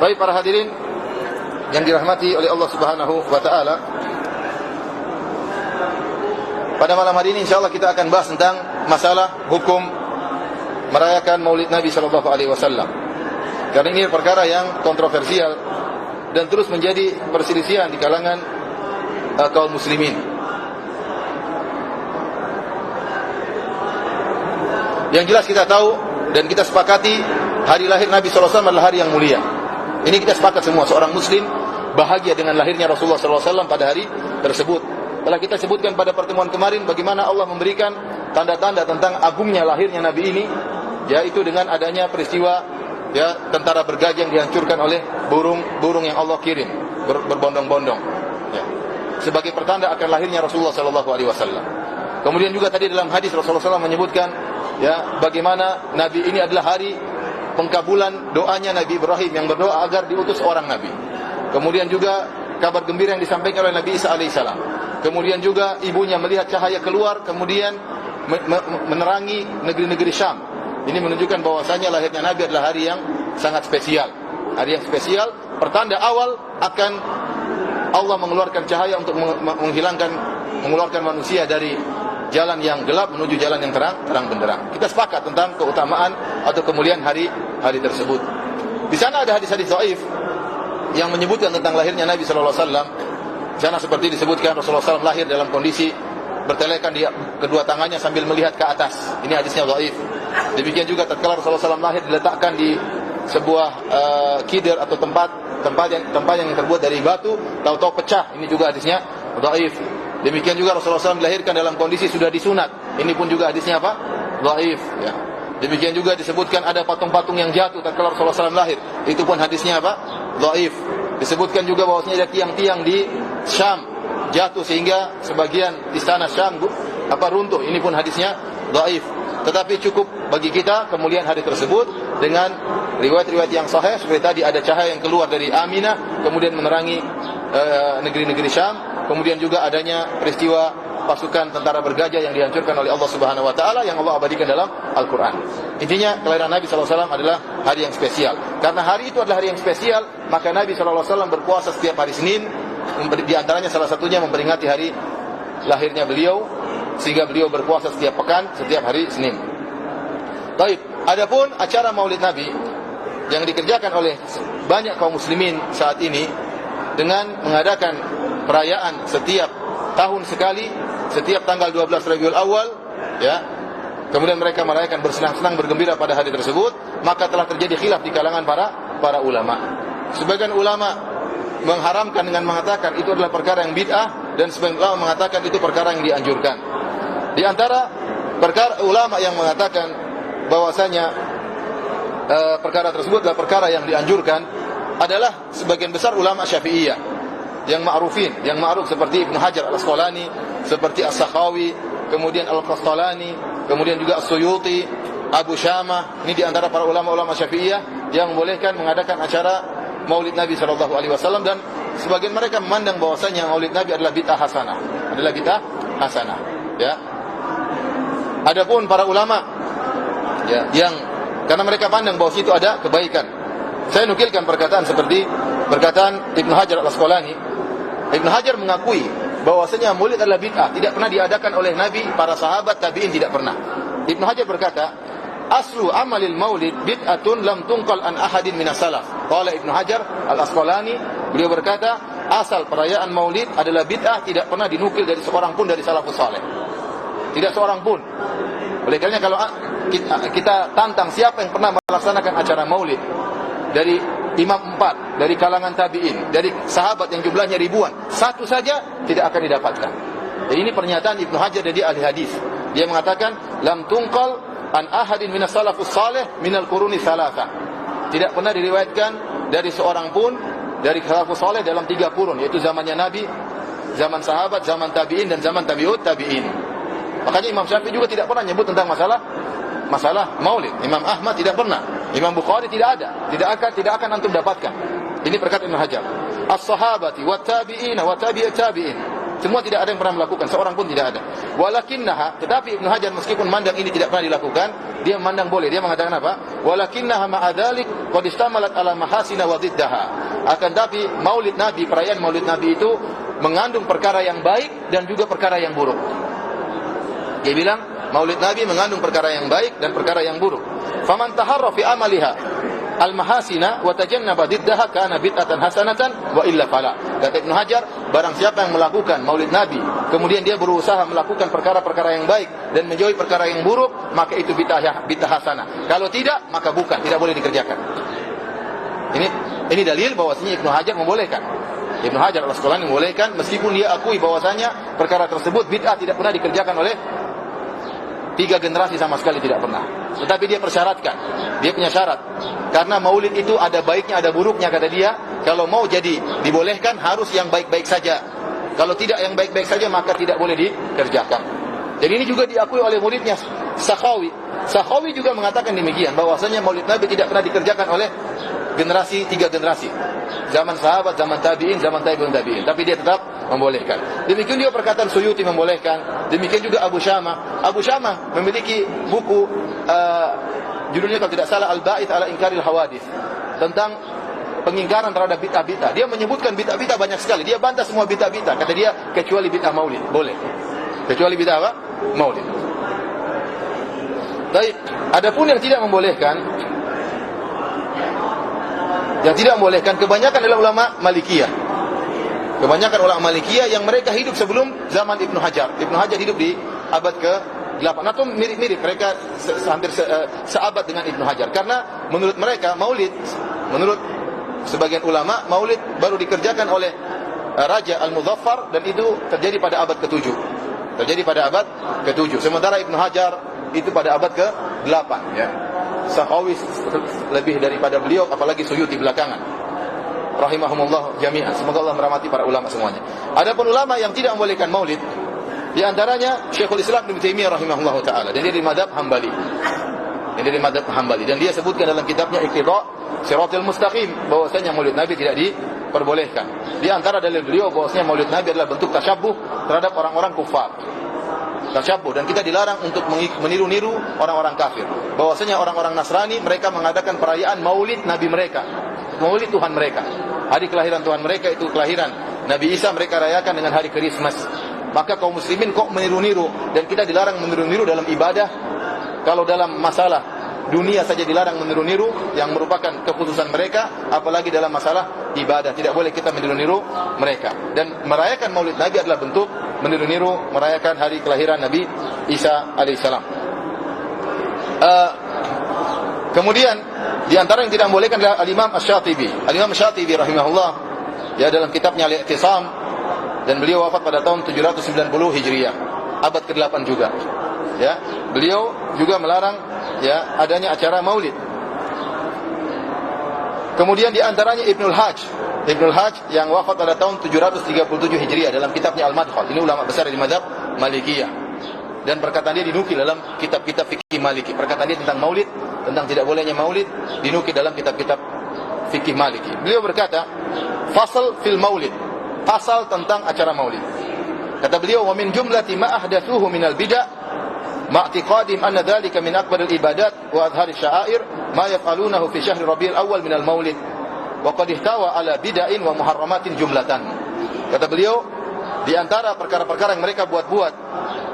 Baik para hadirin yang dirahmati oleh Allah Subhanahu wa taala. Pada malam hari ini insyaallah kita akan bahas tentang masalah hukum merayakan Maulid Nabi sallallahu alaihi wasallam. Karena ini perkara yang kontroversial dan terus menjadi perselisihan di kalangan kaum muslimin. Yang jelas kita tahu dan kita sepakati hari lahir Nabi sallallahu alaihi wasallam adalah hari yang mulia. Ini kita sepakat semua, seorang muslim bahagia dengan lahirnya Rasulullah sallallahu alaihi wasallam pada hari tersebut. Telah kita sebutkan pada pertemuan kemarin bagaimana Allah memberikan tanda-tanda tentang agungnya lahirnya Nabi ini, yaitu dengan adanya peristiwa tentara bergajah yang dihancurkan oleh burung yang Allah kirim berbondong-bondong, sebagai pertanda akan lahirnya Rasulullah sallallahu alaihi wasallam. Kemudian juga tadi dalam hadis Rasulullah SAW menyebutkan bagaimana Nabi ini adalah hari pengkabulan doanya Nabi Ibrahim yang berdoa agar diutus orang Nabi. Kemudian juga kabar gembira yang disampaikan oleh Nabi Isa alaihissalam. Kemudian juga ibunya melihat cahaya keluar, kemudian menerangi negeri-negeri Syam. Ini menunjukkan bahwasanya lahirnya Nabi adalah hari yang sangat spesial. Hari yang spesial, pertanda awal akan Allah mengeluarkan cahaya untuk mengeluarkan manusia dari jalan yang gelap menuju jalan yang terang benderang. Kita sepakat tentang keutamaan atau kemuliaan hari tersebut. Di sana ada hadis-hadis dhaif yang menyebutkan tentang lahirnya Nabi sallallahu alaihi wasallam. Di sana seperti disebutkan Rasulullah SAW lahir dalam kondisi bertelekan di kedua tangannya sambil melihat ke atas. Ini hadisnya dhaif. Demikian juga tatkala Rasulullah SAW lahir diletakkan di sebuah kider atau tempat yang terbuat dari batu, tahu-tahu pecah. Ini juga hadisnya dhaif. Demikian juga Rasulullah SAW dilahirkan dalam kondisi sudah disunat. Ini pun juga hadisnya apa? Dhaif. Demikian juga disebutkan ada patung-patung yang jatuh tatkala Rasulullah SAW lahir. Itu pun hadisnya apa? Dhaif. Disebutkan juga bahwasanya ada tiang-tiang di Syam jatuh sehingga sebagian istana Syam runtuh. Ini pun hadisnya dhaif. Tetapi cukup bagi kita kemuliaan hari tersebut dengan riwayat-riwayat yang sahih. Seperti tadi ada cahaya yang keluar dari Aminah kemudian menerangi negeri-negeri Syam. Kemudian juga adanya peristiwa pasukan tentara bergajah yang dihancurkan oleh Allah Subhanahu wa taala yang Allah abadikan dalam Al-Qur'an. Intinya kelahiran Nabi sallallahu alaihi wasallam adalah hari yang spesial. Karena hari itu adalah hari yang spesial, maka Nabi sallallahu alaihi wasallam berpuasa setiap hari Senin. Di antaranya salah satunya memperingati hari lahirnya beliau, sehingga beliau berpuasa setiap pekan, setiap hari Senin. Baik, adapun acara Maulid Nabi yang dikerjakan oleh banyak kaum muslimin saat ini dengan mengadakan perayaan setiap tahun sekali, setiap tanggal 12 Rabiul Awal, kemudian mereka merayakan bersenang-senang bergembira pada hari tersebut, maka telah terjadi khilaf di kalangan para ulama. Sebagian ulama mengharamkan dengan mengatakan itu adalah perkara yang bid'ah, dan sebagian ulama mengatakan itu perkara yang dianjurkan. Di antara perkara ulama yang mengatakan bahwasanya perkara tersebut adalah perkara yang dianjurkan adalah sebagian besar ulama Syafi'iyah yang ma'ruf seperti Ibnu Hajar Al-Asqalani, seperti As-Sakhawi, kemudian Al-Qastalani, kemudian juga As-Suyuti, Abu Syamah. Ini di antara para ulama-ulama Syafi'iyah yang membolehkan mengadakan acara Maulid Nabi sallallahu alaihi wasallam, dan sebagian mereka memandang bahwasanya Maulid Nabi adalah bid'ah hasanah. Adapun para ulama yang karena mereka pandang bahwa situ ada kebaikan. Saya nukilkan perkataan seperti perkataan Ibnu Hajar Al-Asqalani. Ibnu Hajar mengakui bahwasanya Maulid adalah bid'ah, tidak pernah diadakan oleh Nabi, para sahabat, tabi'in tidak pernah. Ibnu Hajar berkata, aslu amalil maulid bid'atun lam tunqal an ahadin minas salaf. Qala Ibnu Hajar Al-Asqalani, beliau berkata, asal perayaan Maulid adalah bid'ah, tidak pernah dinukil dari seorang pun dari salafus saleh. Tidak seorang pun. Oleh karena kalau kita tantang siapa yang pernah melaksanakan acara Maulid dari imam 4, dari kalangan tabi'in, dari sahabat yang jumlahnya ribuan, satu saja tidak akan didapatkan. Dan ini pernyataan Ibnu Hajar dari ahli hadis. Dia mengatakan lam tunqal an ahadin minas salafus salih minal quruni thalatha. Tidak pernah diriwayatkan dari seorang pun dari salafus salih dalam 3 kurun, yaitu zamannya Nabi, zaman sahabat, zaman tabi'in, dan zaman tabi'ut tabi'in. Makanya Imam Syafi'i juga tidak pernah nyebut tentang masalah Maulid. Imam Ahmad tidak pernah. Imam Bukhari tidak ada. Tidak akan antum dapatkan. Ini perkataan Ibnu Hajar. As-sahabati wa tabi'in wa tabi'ut tabi'in. Semua tidak ada yang pernah melakukan, seorang pun tidak ada. Walakinnaha, tetapi Ibnu Hajar meskipun mandang ini tidak pernah dilakukan, dia mandang boleh. Dia mengatakan apa? Walakinnaha ma'adzalik qad istamalat ala mahasina wa dhiddaha. Akan tapi Maulid Nabi, perayaan Maulid Nabi itu mengandung perkara yang baik dan juga perkara yang buruk. Dia bilang Maulid Nabi mengandung perkara yang baik dan perkara yang buruk. Faman taharra fi amaliha al-mahasina wa tajannaba diddaha kana bid'atan hasanatan wa illa fala. Kata Ibnu Hajar, barang siapa yang melakukan Maulid Nabi, kemudian dia berusaha melakukan perkara-perkara yang baik dan menjauhi perkara yang buruk, maka itu bid'ah hasanah. Kalau tidak, maka bukan, tidak boleh dikerjakan. Ini dalil bahwasanya Ibnu Hajar membolehkan. Ibnu Hajar Al-Asqalani membolehkan meskipun dia akui bahwasanya perkara tersebut bid'ah tidak pernah dikerjakan oleh 3 generasi sama sekali, tidak pernah. Tetapi dia persyaratkan, dia punya syarat. Karena maulid itu ada baiknya, ada buruknya, kata dia. Kalau mau jadi dibolehkan, harus yang baik-baik saja. Kalau tidak yang baik-baik saja, maka tidak boleh dikerjakan. Dan ini juga diakui oleh muridnya Sakhawi. Sakhawi juga mengatakan demikian, bahwasanya maulid Nabi tidak pernah dikerjakan oleh 3 generasi. Zaman sahabat, zaman tabi'in, zaman tabi'un tabi'in. Tapi dia tetap membolehkan. Demikian juga perkataan Suyuti membolehkan. Demikian juga Abu Syamah. Abu Syamah memiliki buku judulnya kalau tidak salah Al-Ba'its ala Inkaril Hawadits, tentang pengingkaran terhadap bid'ah-bid'ah. Dia menyebutkan bid'ah-bid'ah banyak sekali. Dia bantah semua bid'ah-bid'ah. Kata dia kecuali bid'ah Maulid, boleh. Kecuali bid'ah apa? Maulid. Baik, adapun yang tidak membolehkan, kebanyakan adalah ulama Malikiyah. Kebanyakan ulama Malikiyah yang mereka hidup sebelum zaman Ibnu Hajar. Ibnu Hajar hidup di abad ke-8 atau mirip-mirip, mereka hampir seabad dengan Ibnu Hajar. Karena menurut mereka Maulid, menurut sebagian ulama, Maulid baru dikerjakan oleh Raja Al-Muzaffar dan itu terjadi pada abad ke-7. Sementara Ibnu Hajar itu pada abad ke-8 ya. Sakhawi lebih daripada beliau, apalagi Suyuti belakangan. Rahimahumullah jami'an. Semoga Allah merahmati para ulama semuanya. Adapun ulama yang tidak membolehkan maulid, di antaranya Syekhul Islam Ibnu Taimiyah rahimahullah taala, dan dia dari mazhab Hambali. Dan dia sebutkan dalam kitabnya Iqtida' Shiratal Mustaqim bahwasanya maulid Nabi tidak diperbolehkan. Di antara dalil beliau bahwasanya maulid Nabi adalah bentuk tasyabbuh terhadap orang-orang kufar. Tasyabbuh, dan kita dilarang untuk meniru-niru orang-orang kafir. Bahwasanya orang-orang Nasrani mereka mengadakan perayaan maulid Nabi mereka, maulid Tuhan mereka. Hari kelahiran Tuhan mereka itu kelahiran Nabi Isa, mereka rayakan dengan hari Christmas. Maka kaum muslimin kok meniru-niru, dan kita dilarang meniru-niru dalam ibadah. Kalau dalam masalah dunia saja dilarang meniru-niru yang merupakan keputusan mereka, apalagi dalam masalah ibadah tidak boleh kita meniru-niru mereka. Dan merayakan maulid Nabi adalah bentuk meniru-niru merayakan hari kelahiran Nabi Isa alaihissalam. Kemudian di antara yang tidak membolehkan adalah Al-Imam Asy-Syatibi. Al-Imam Asy-Syatibi rahimahullah, ya, dalam kitabnya Al-I'tisam, dan beliau wafat pada tahun 790 Hijriah, abad ke-8 juga. Ya, beliau juga melarang ya adanya acara maulid. Kemudian di antaranya Ibnul Hajj yang wafat pada tahun 737 Hijriah dalam kitabnya Al-Madkhal. Ini ulama besar di mazhab Malikiyah. Dan perkataan dia dinukil dalam kitab-kitab fikih Maliki. Perkataan dia tentang maulid, tentang tidak bolehnya maulid, dinukil dalam kitab-kitab fikih Maliki. Beliau berkata, fasal fil maulid, pasal tentang acara maulid. Kata beliau, wa min jumlati ma ahdatsuhu minal bid'ah ma'tiqadim anna dzalika min akbaril ibadat wa adhari sya'air ma yaf'alunahu fi syahri Rabiul Awwal minal maulid wa qad ihtawa ala bid'ain wa muharramatin jumlatan. Kata beliau, di antara perkara-perkara yang mereka buat-buat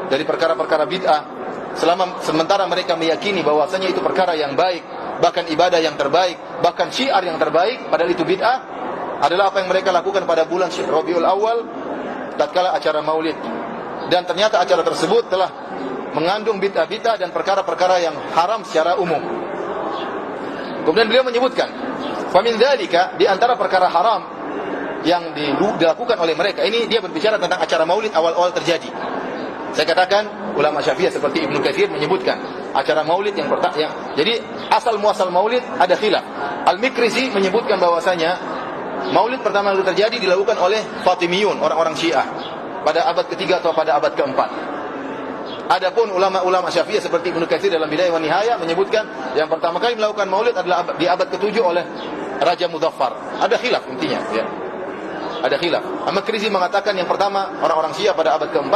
dari perkara-perkara bid'ah, sementara mereka meyakini bahwasanya itu perkara yang baik, bahkan ibadah yang terbaik, bahkan syiar yang terbaik, padahal itu bid'ah, adalah apa yang mereka lakukan pada bulan Rabiul Awal tatkala acara maulid. Dan ternyata acara tersebut telah mengandung bid'ah-bid'ah dan perkara-perkara yang haram secara umum. Kemudian beliau menyebutkan, fa min dzalika, di antara perkara haram yang dilakukan oleh mereka, ini dia berbicara tentang acara maulid awal-awal terjadi. Saya katakan ulama Syafi'iyah seperti Ibnu Katsir menyebutkan acara maulid yang jadi asal muasal maulid ada khilaf. Al-Mikrisi menyebutkan bahwasanya maulid pertama kali terjadi dilakukan oleh Fatimiyun, orang-orang Syiah, pada abad ketiga atau pada abad keempat. Adapun ulama-ulama Syafi'iyah seperti Ibnu Katsir dalam Bidayah wa Nihayah menyebutkan yang pertama kali melakukan maulid adalah di abad ke-7 oleh Raja Muzaffar. Ada khilaf intinya, ya. ada khilaf. Al-Makrizi mengatakan yang pertama orang-orang Syiah pada abad ke-4,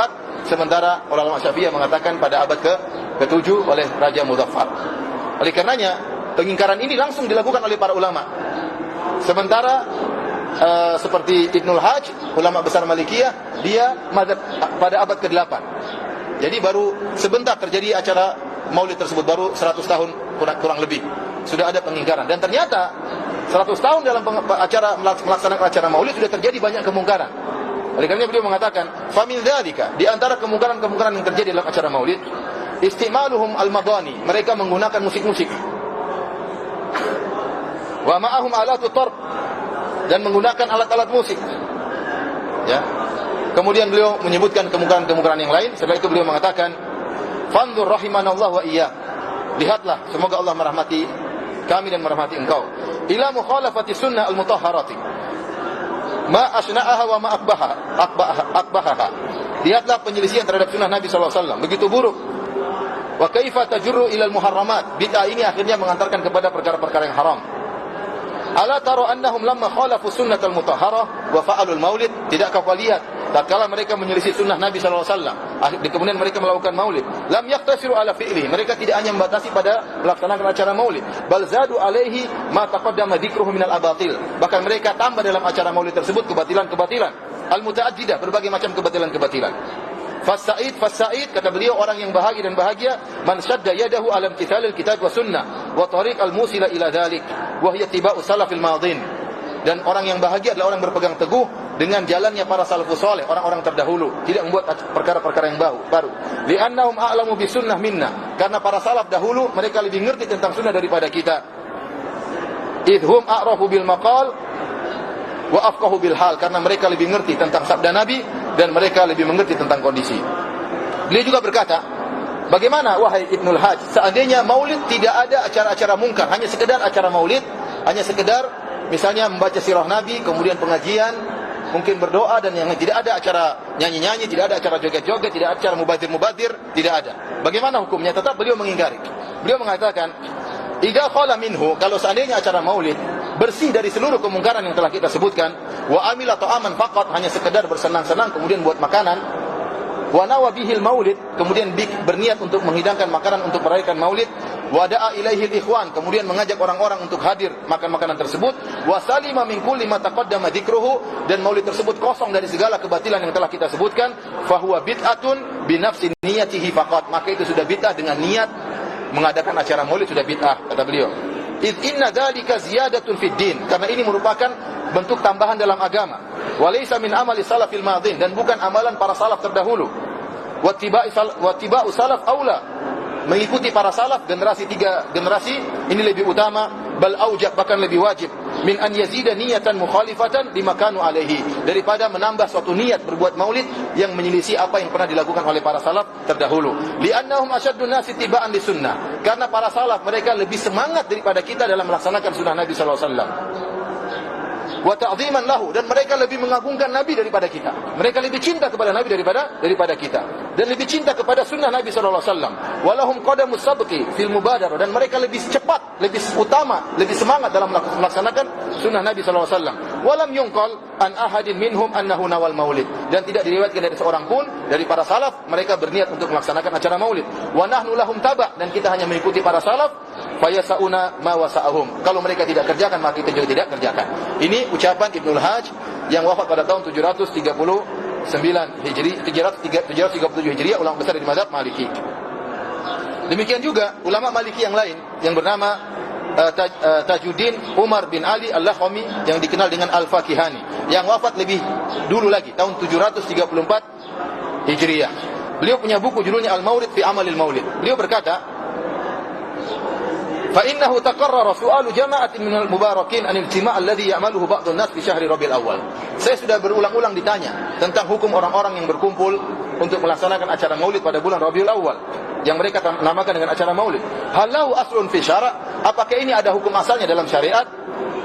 sementara ulama Syafi'iyah mengatakan pada abad ke-7 oleh Raja Muzaffar. Oleh karenanya pengingkaran ini langsung dilakukan oleh para ulama. Sementara seperti Ibnul Hajj, ulama besar Malikiyah, dia pada abad ke-8. Jadi baru sebentar terjadi acara maulid tersebut, baru 100 tahun kurang lebih sudah ada pengingkaran. Dan ternyata 100 tahun dalam melaksanakan acara maulid sudah terjadi banyak kemungkaran. Oleh karena beliau mengatakan, famil dzalika, di antara kemungkaran-kemungkaran yang terjadi dalam acara maulid, istimaluhum al-madani, mereka menggunakan musik-musik. Wa ma'ahum alatu tarb, dan menggunakan alat-alat musik. Ya. Kemudian beliau menyebutkan kemungkaran-kemungkaran yang lain. Setelah itu beliau mengatakan, fanzur rahimanallah wa iyyak. Lihatlah, semoga Allah merahmati kami dan merahmati engkau. Ila mukhalafati sunnah al-mutahharati. Ma asna'aha wa ma akbahaha. Lihatlah penyelisihan terhadap sunnah Nabi SAW. Begitu buruk. Wa kaifa tajurru ila al-muharramat. Bid'ah ini akhirnya mengantarkan kepada perkara-perkara yang haram. Ala taro annahum lamma khalafu sunnatal mutahharah wa fa'alul maulid. Tidakkah kau lihat tatkala mereka menyelisih sunnah Nabi sallallahu alaihi wasallam, kemudian mereka melakukan maulid, lam yaktasiru ala fi'li, mereka tidak hanya membatasi pada melaksanakan acara maulid, bal zadu alaihi ma taqaddama dzikruhu minal abatil, bahkan mereka tambah dalam acara maulid tersebut kebatilan-kebatilan al mutaaddidah, berbagai macam kebatilan-kebatilan. Fasaid kata beliau, orang yang bahagia dan bahagia man shadda yadahu ala imtithalil kitab wa sunnah wa tariq al musila ila dzalik wa hiya tiba'u salafil madin. Dan orang yang bahagia adalah orang berpegang teguh dengan jalannya para salafus saleh, orang-orang terdahulu, tidak membuat perkara-perkara yang baru. Li'annahum a'lamu bisunnah minna, karena para salaf dahulu mereka lebih ngerti tentang sunnah daripada kita. Idhum a'rafu bil maqal wa afqahu bil hal, karena mereka lebih ngerti tentang sabda Nabi dan mereka lebih mengerti tentang kondisi. Beliau juga berkata, bagaimana wahai Ibnul Hajj, seandainya maulid tidak ada acara-acara mungkar, hanya sekedar acara maulid, hanya sekedar misalnya membaca sirah Nabi, kemudian pengajian, mungkin berdoa, dan yang tidak ada acara nyanyi-nyanyi, tidak ada acara joget-joget, tidak ada acara mubadir-mubadir, tidak ada. Bagaimana hukumnya? Tetap beliau mengingkari. Beliau mengatakan, idza khala minhu, kalau seandainya acara maulid bersih dari seluruh kemungkaran yang telah kita sebutkan, wa amila ta'aman faqat, hanya sekedar bersenang-senang kemudian buat makanan, wa nawa bihil maulid, kemudian berniat untuk menghidangkan makanan untuk merayakan maulid, wa da'a ilaihil ikhwan, kemudian mengajak orang-orang untuk hadir makan makanan tersebut, wa salima min kulli ma taqaddama dzikruhu, dan maulid tersebut kosong dari segala kebatilan yang telah kita sebutkan, fa huwa bid'atun bi nafsi niyatihi faqat, maka itu sudah bid'ah dengan niat mengadakan acara maulid, sudah bid'ah, kata beliau. Inna dzalika ziyadatun fid din, karena ini merupakan bentuk tambahan dalam agama. Wa laysa min amali salafil madin, dan bukan amalan para salaf terdahulu. Wa tiba'u salaf aula, mengikuti para salaf generasi 3 generasi ini lebih utama, bal aujab, bahkan lebih wajib, min an yazida niyatan mukhalifatan lima kanu alaihi, daripada menambah suatu niat berbuat maulid yang menyelisih apa yang pernah dilakukan oleh para salaf terdahulu. Li'annahum asyaddun nasi tiba'an li sunnah, karena para salaf mereka lebih semangat daripada kita dalam melaksanakan sunnah Nabi sallallahu alaihi wasallam. Wa ta'ziman lahu, dan mereka lebih mengagungkan Nabi daripada kita. Mereka lebih cinta kepada Nabi daripada kita, dan lebih cinta kepada sunnah Nabi sallallahu alaihi wasallam. Walahum qadamus sabqi fil mubadarah, dan mereka lebih cepat, lebih utama, lebih semangat dalam melaksanakan sunnah Nabi sallallahu alaihi wasallam. Walam yunqal an ahadin minhum annahu nawal maulid, dan tidak diriwayatkan dari seorang pun dari para salaf mereka berniat untuk melaksanakan acara maulid. Wa nahnu lahum taba, dan kita hanya mengikuti para salaf. Fayasauna ma wasa'ahum, kalau mereka tidak kerjakan maka kita juga tidak kerjakan. Ini ucapan Ibnul Hajj yang wafat pada tahun 739 Hijri, 737 Hijriah, ulama besar di mazhab Maliki. Demikian juga ulama Maliki yang lain yang bernama Tajuddin Umar bin Ali Al-Lakhami, yang dikenal dengan Al-Fakihani, yang wafat lebih dulu lagi, tahun 734 Hijriah. Beliau punya buku judulnya Al-Mawlid fi Amalil Maulid. Beliau berkata, فإنه تقرر سؤال جماعة من المباركين عن الاجتماع الذي يعمله بعض الناس في شهر ربيع الأول. Saya sudah berulang-ulang ditanya tentang hukum orang-orang yang berkumpul untuk melaksanakan acara maulid pada bulan Rabiul Awal, yang mereka namakan dengan acara maulid. Halau aslun fi syara', apakah ini ada hukum asalnya dalam syariat?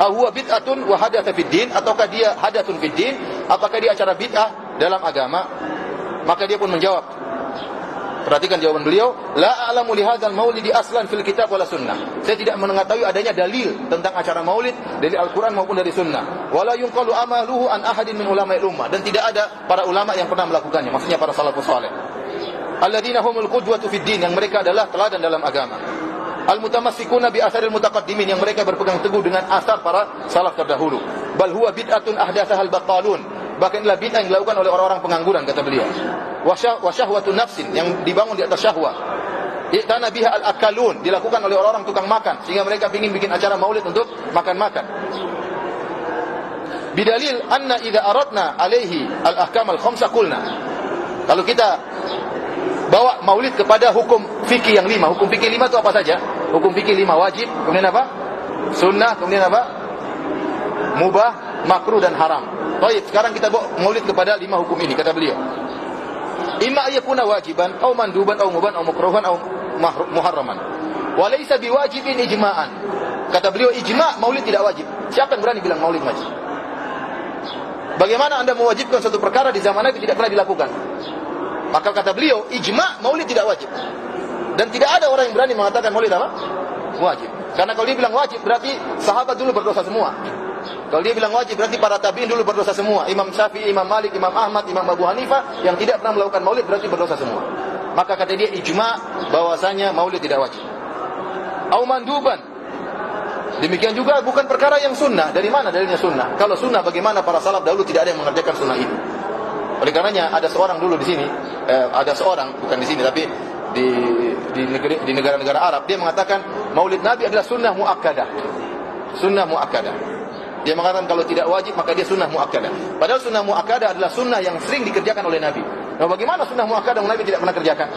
Ahuwa bid'atun wa hadatha fid din, ataukah dia hadatsun fid din, apakah dia acara bid'ah dalam agama? Maka dia pun menjawab, Perhatikan jawaban beliau, la a'lamu li hadzal maulidi aslan fil kitab wala sunnah. Saya tidak mengetahui adanya dalil tentang acara maulid dari Al-Qur'an maupun dari sunnah. Wala yunqalu amaluhu an ahadin min ulama'il ummah, dan tidak ada para ulama yang pernah melakukannya, maksudnya para salafus saleh. Alladzina humul qudwatu fid din, yang mereka adalah teladan dalam agama. Al-mutamassikuna bi atharil mutaqaddimin, yang mereka berpegang teguh dengan asar para salaf terdahulu. Bal huwa bid'atun ahdatsahal baqalun, bahkan inilah bid'ah yang dilakukan oleh orang-orang pengangguran, kata beliau. Wa syahwatun nafsin, yang dibangun di atas syahwat. I'tana biha al-akalun, dilakukan oleh orang-orang tukang makan, sehingga mereka ingin bikin acara maulid untuk makan-makan. Bidalil anna idza aradna alaihi al-ahkam al-khamsa qulna, kalau kita bawa maulid kepada hukum fikih yang 5. Hukum fikih 5 itu apa saja? Hukum fikih 5, wajib, kemudian apa? Sunnah, kemudian apa? Mubah, makruh, dan haram. Baik, sekarang kita bawa maulid kepada 5 hukum ini, kata beliau. Imma yakuna wajiban, atau manduban, atau muban, atau makruhan, atau muharraman. Wa laysa biwajibin ijma'an. Kata beliau, ijma' maulid tidak wajib. Siapa yang berani bilang maulid wajib? Bagaimana Anda mewajibkan suatu perkara di zaman Nabi tidak pernah dilakukan? Maka kata beliau, ijma' maulid tidak wajib. Dan tidak ada orang yang berani mengatakan maulid apa? Wajib. Karena kalau dia bilang wajib, berarti sahabat dulu berdosa semua. Kalau dia bilang wajib, berarti para tabi'in dulu berdosa semua. Imam Syafi'i, Imam Malik, Imam Ahmad, Imam Abu Hanifah yang tidak pernah melakukan maulid berarti berdosa semua. Maka kata dia ijma' bahwasanya maulid tidak wajib. Au manduban. Demikian juga bukan perkara yang sunnah. Dari mana dalilnya sunnah? Kalau sunnah, bagaimana para salaf dahulu tidak ada yang mengerjakan sunnah itu? Oleh karenanya ada seorang dulu di sini, ada seorang bukan di sini tapi di negara-negara Arab, dia mengatakan maulid Nabi adalah sunnah muakkadah. Sunnah muakkadah. Dia mengatakan kalau tidak wajib maka dia sunnah muakkadah. Padahal sunnah muakkadah adalah sunnah yang sering dikerjakan oleh Nabi. Nah, bagaimana sunnah muakkadah Nabi tidak pernah kerjakan?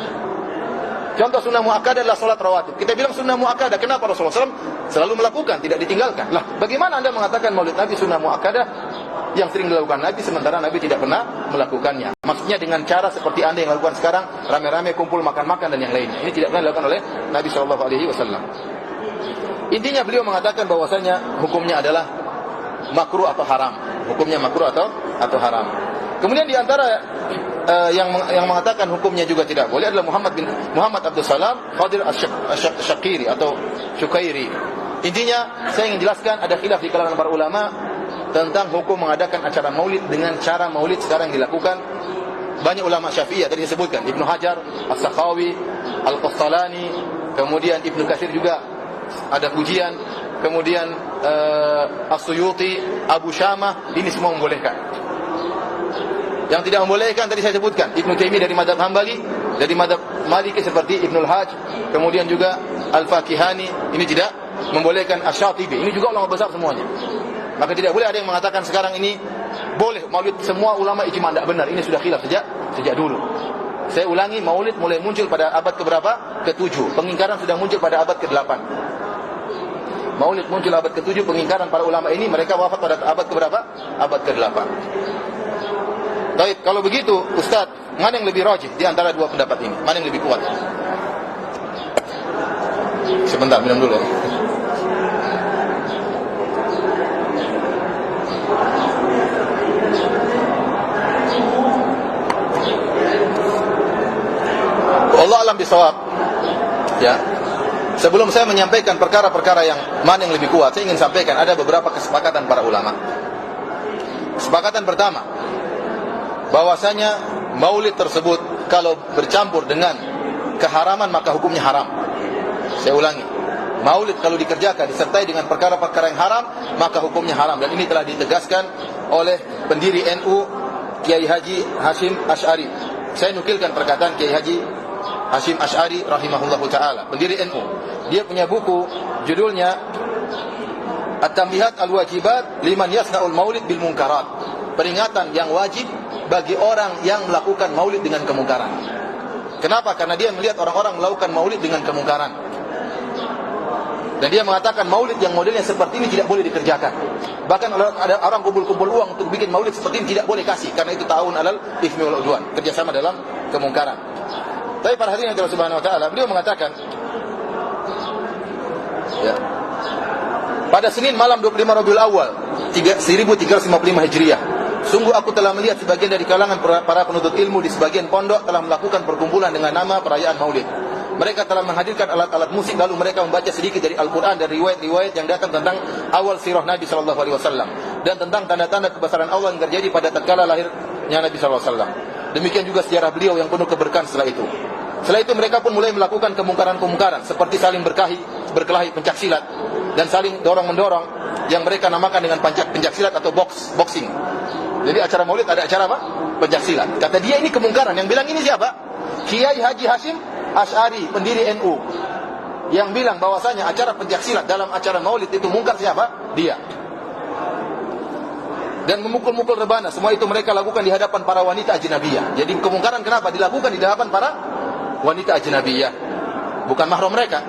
Contoh sunnah muakkadah adalah salat rawatib. Kita bilang sunnah muakkadah, kenapa Rasulullah SAW selalu melakukan, tidak ditinggalkan? Lah, bagaimana Anda mengatakan maulid Nabi sunnah muakkadah yang sering dilakukan Nabi sementara Nabi tidak pernah melakukannya? Maksudnya dengan cara seperti Anda yang lakukan sekarang, rame-rame kumpul makan-makan dan yang lainnya. Ini tidak pernah dilakukan oleh Nabi SAW. Intinya beliau mengatakan bahwasanya hukumnya adalah makruh atau haram. Hukumnya makruh atau haram. Kemudian di antara yang mengatakan hukumnya juga tidak boleh adalah Muhammad Abdul Salam Qadir Asy-Syaqiri atau Syukairi. Intinya saya ingin jelaskan ada khilaf di kalangan para ulama tentang hukum mengadakan acara maulid dengan cara maulid sekarang dilakukan. Banyak ulama Syafi'iyah tadi disebutkan, Ibnu Hajar, As-Sakhawi, Al-Qastalani, kemudian Ibnu Katsir juga ada pujian, kemudian As-Suyuti, Abu Syamah, ini semua membolehkan. Yang tidak membolehkan tadi saya sebutkan, Ibnu Taimiyah dari mazhab Hambali, dari mazhab Maliki seperti Ibnul Hajj, kemudian juga Al-Fakihani, ini tidak membolehkan. Asy-Syatibi, ini juga ulama besar semuanya. Maka tidak boleh ada yang mengatakan sekarang ini boleh maulid, semua ulama ijma', tidak benar. Ini sudah khilaf sejak dulu. Saya ulangi, maulid mulai muncul pada abad keberapa? Ke-7. Pengingkaran sudah muncul pada abad ke-8. Maulid muncul abad ke-7, pengingkaran para ulama ini mereka wafat pada abad keberapa? Abad ke-8. Baik, kalau begitu Ustaz, mana yang lebih rajih di antara dua pendapat ini? Mana yang lebih kuat? Sebentar, minum dulu. Allah alam bisawab. Ya. Sebelum saya menyampaikan perkara-perkara yang mana yang lebih kuat, saya ingin sampaikan ada beberapa kesepakatan para ulama. Kesepakatan pertama, bahwasanya maulid tersebut kalau bercampur dengan keharaman maka hukumnya haram. Saya ulangi, maulid kalau dikerjakan disertai dengan perkara-perkara yang haram maka hukumnya haram, dan ini telah ditegaskan oleh pendiri NU Kiai Haji Hashim Asy'ari. Saya nukilkan perkataan Kiai Haji Hashim Asy'ari rahimahullahu taala, pendiri NU. Dia punya buku judulnya At-Tanbihat Al-Wajibat Liman Yasna'ul Maulid Bil Munkarat. Peringatan yang wajib bagi orang yang melakukan maulid dengan kemungkaran. Kenapa? Karena dia melihat orang-orang melakukan maulid dengan kemungkaran. Dan dia mengatakan maulid yang modelnya seperti ini tidak boleh dikerjakan. Bahkan ada orang kumpul-kumpul uang untuk bikin maulid seperti ini tidak boleh kasih, karena itu ta'awun alal itsmi wal 'udwan, kerjasama dalam kemungkaran. Tapi para hadirin Allah Subhanahu wa taala, beliau mengatakan ya, pada Senin malam 25 Rabiul Awal 1355 Hijriah, Sungguh aku telah melihat sebagian dari kalangan para penuntut ilmu di sebagian pondok telah melakukan perkumpulan dengan nama perayaan Maulid. Mereka telah menghadirkan alat-alat musik, lalu mereka membaca sedikit dari Al-Quran dan riwayat-riwayat yang datang tentang awal sirah Nabi SAW dan tentang tanda-tanda kebesaran Allah yang terjadi pada tatkala lahirnya Nabi SAW. Demikian juga sejarah beliau yang penuh keberkahan setelah itu. Setelah itu mereka pun mulai melakukan kemungkaran-kemungkaran seperti saling berkelahi pencaksilat dan saling dorong-mendorong yang mereka namakan dengan pencaksilat atau boxing. Jadi acara Maulid ada acara apa? Pencaksilat. Kata dia ini kemungkaran. Yang bilang ini siapa? Kiai Haji Hashim Asy'ari, pendiri NU. Yang bilang bahwasanya acara pencaksilat dalam acara Maulid itu mungkar siapa? Dia. Dan memukul-mukul rebana, semua itu mereka lakukan di hadapan para wanita ajnabiyah. Jadi kemungkaran kenapa dilakukan di hadapan para wanita ajnabiyah? Bukan mahram mereka.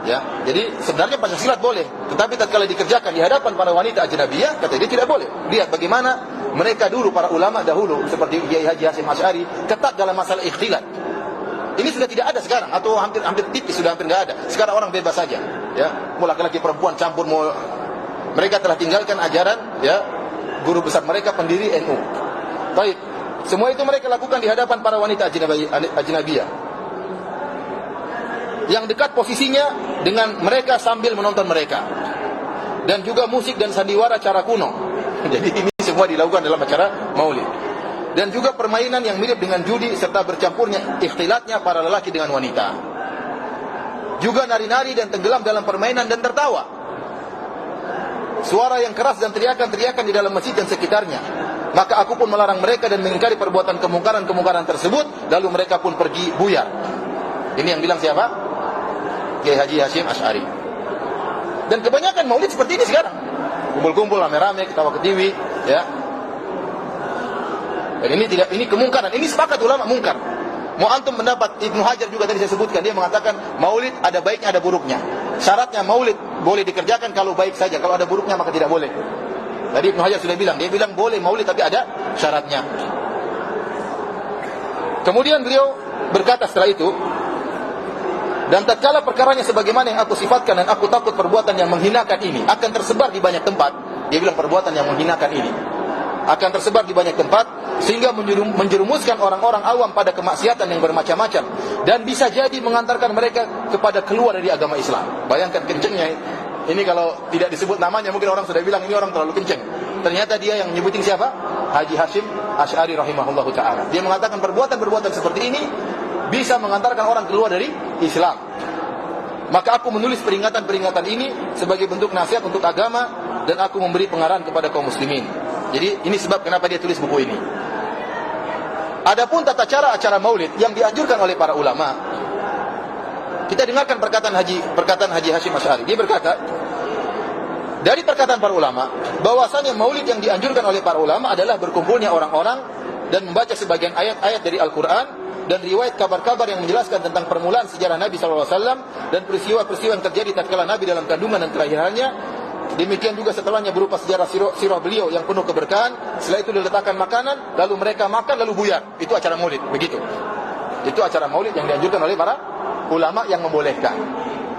Ya, jadi sebenarnya pencaksilat boleh, tetapi tatkala dikerjakan di hadapan para wanita ajnabiyah, kata dia tidak boleh. Lihat bagaimana mereka dulu, para ulama dahulu seperti Kiai Haji Hashim Asy'ari ketat dalam masalah ikhtilat. Ini sudah tidak ada sekarang, atau hampir tipis, sudah hampir nggak ada. Sekarang orang bebas saja, ya, mau laki-laki perempuan campur, mau mereka telah tinggalkan ajaran, ya, guru besar mereka pendiri NU. Baik, semua itu mereka lakukan di hadapan para wanita ajnabiyah. Yang dekat posisinya dengan mereka sambil menonton mereka, dan juga musik dan sandiwara cara kuno. Jadi ini semua dilakukan dalam acara Maulid. Dan juga permainan yang mirip dengan judi serta bercampurnya ikhtilatnya para lelaki dengan wanita. Juga nari-nari dan tenggelam dalam permainan dan tertawa. Suara yang keras dan teriakan-teriakan di dalam masjid dan sekitarnya. Maka aku pun melarang mereka dan mengingkari perbuatan kemungkaran-kemungkaran tersebut, lalu mereka pun pergi buyar. Ini yang bilang siapa? Kiai Haji Hashim Asy'ari. Dan kebanyakan Maulid seperti ini sekarang. Kumpul-kumpul rame-rame, ketawa ketiwi, ya. Dan ini kemungkaran. Ini sepakat ulama mungkar. Mau antum mendapat Ibnu Hajar juga tadi saya sebutkan, dia mengatakan Maulid ada baiknya ada buruknya. Syaratnya Maulid boleh dikerjakan kalau baik saja, kalau ada buruknya maka tidak boleh. Tadi Ibnu Hajar sudah bilang, dia bilang boleh Maulid tapi ada syaratnya. Kemudian beliau berkata setelah itu, dan tatkala perkaranya sebagaimana yang aku sifatkan dan aku takut perbuatan yang menghinakan ini akan tersebar di banyak tempat. Dia bilang perbuatan yang menghinakan ini akan tersebar di banyak tempat sehingga menjerumuskan orang-orang awam pada kemaksiatan yang bermacam-macam dan bisa jadi mengantarkan mereka kepada keluar dari agama Islam. Bayangkan kencengnya ini, kalau tidak disebut namanya mungkin orang sudah bilang ini orang terlalu kenceng. Ternyata dia yang nyebutin siapa? Haji Hashim Asy'ari rahimahullahu ta'ala. Dia mengatakan perbuatan-perbuatan seperti ini bisa mengantarkan orang keluar dari Islam. Maka aku menulis peringatan-peringatan ini sebagai bentuk nasihat untuk agama dan aku memberi pengarahan kepada kaum muslimin. Jadi ini sebab kenapa dia tulis buku ini. Adapun tata cara acara Maulid yang dianjurkan oleh para ulama, kita dengarkan perkataan Haji Hashim Asy'ari. Dia berkata, dari perkataan para ulama, bahwasanya Maulid yang dianjurkan oleh para ulama adalah berkumpulnya orang-orang dan membaca sebagian ayat-ayat dari Al-Quran dan riwayat kabar-kabar yang menjelaskan tentang permulaan sejarah Nabi SAW dan peristiwa-peristiwa yang terjadi tatkala Nabi dalam kandungan dan kelahirannya. Demikian juga setelahnya berupa sejarah sirah beliau yang penuh keberkahan. Setelah itu diletakkan makanan, lalu mereka makan lalu buyar. Itu acara Maulid, begitu. Itu acara Maulid yang dianjurkan oleh para ulama yang membolehkan.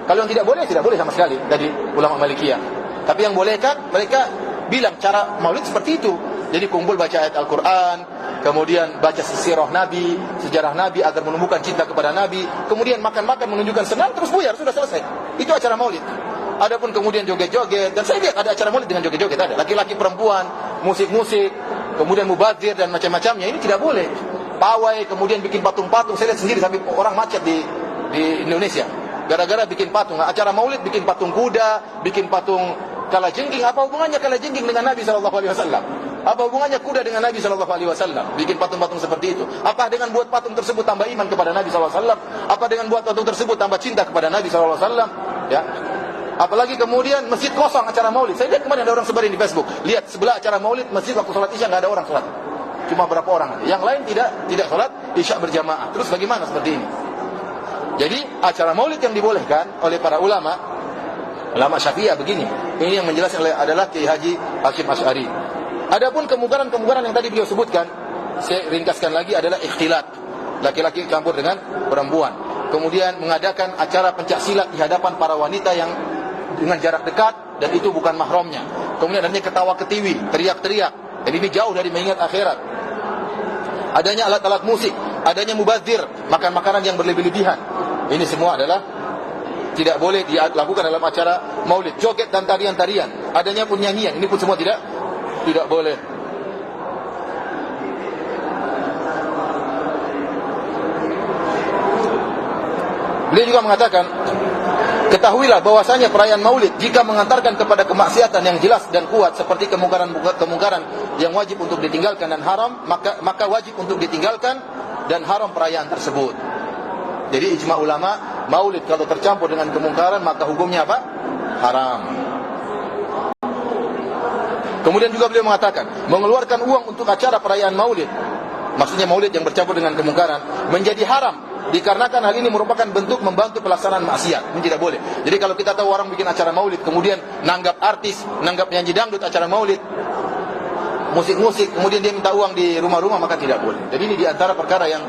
Kalau yang tidak boleh sama sekali dari ulama Malikiyah. Tapi yang bolehkan, mereka bilang cara Maulid seperti itu. Jadi kumpul baca ayat Al-Quran, kemudian baca sirah Nabi, sejarah Nabi agar menumbuhkan cinta kepada Nabi, kemudian makan-makan menunjukkan senang, terus buyar, sudah selesai. Itu acara Maulid. Adapun kemudian joget-joget, dan saya lihat ada acara Maulid dengan joget-joget, ada laki-laki perempuan, musik-musik, kemudian mubazir dan macam-macamnya, ini tidak boleh. Pawai, kemudian bikin patung-patung, saya lihat sendiri sampai orang macet di Indonesia gara-gara bikin patung. Acara Maulid bikin patung kuda, bikin patung kalajengking. Apa hubungannya kalajengking dengan Nabi SAW? Apa hubungannya kuda dengan Nabi SAW? Bikin patung-patung seperti itu. Apa dengan buat patung tersebut tambah iman kepada Nabi SAW? Apa dengan buat patung tersebut tambah cinta kepada Nabi SAW? Ya. Apalagi kemudian masjid kosong acara Maulid. Saya lihat kemarin ada orang sebarin di Facebook. Lihat sebelah acara Maulid masjid waktu sholat isya nggak ada orang sholat. Cuma berapa orang. Yang lain tidak sholat isya berjamaah. Terus bagaimana seperti ini? Jadi acara Maulid yang dibolehkan oleh para ulama Syafi'iyah begini. Ini yang menjelaskan adalah Kiai Haji Hashim Asy'ari. Adapun kemungkaran-kemungkaran yang tadi beliau sebutkan, saya ringkaskan lagi adalah ikhtilat. Laki-laki campur dengan perempuan. Kemudian mengadakan acara pencak silat di hadapan para wanita yang dengan jarak dekat dan itu bukan mahramnya. Kemudian adanya ketawa ketiwi, teriak-teriak, Jadi ini jauh dari mengingat akhirat. Adanya alat-alat musik, adanya mubazir, makan makanan yang berlebih-lebihan. Ini semua adalah tidak boleh dilakukan dalam acara maulid. Joget dan tarian-tarian, adanya pun nyanyian, ini pun semua tidak boleh. Beliau juga mengatakan, ketahuilah bahwasanya perayaan maulid jika mengantarkan kepada kemaksiatan yang jelas dan kuat seperti kemungkaran yang wajib untuk ditinggalkan dan haram, maka wajib untuk ditinggalkan dan haram perayaan tersebut. Jadi ijma ulama, maulid kalau tercampur dengan kemungkaran maka hukumnya apa? Haram. Kemudian juga beliau mengatakan, mengeluarkan uang untuk acara perayaan maulid, maksudnya maulid yang bercampur dengan kemungkaran, menjadi haram dikarenakan hal ini merupakan bentuk membantu pelaksanaan maksiat. Ini tidak boleh. Jadi kalau kita tahu orang bikin acara maulid, kemudian nanggap artis, nanggap nyanyi dangdut acara maulid, musik-musik, kemudian dia minta uang di rumah-rumah, maka tidak boleh. Jadi ini diantara perkara yang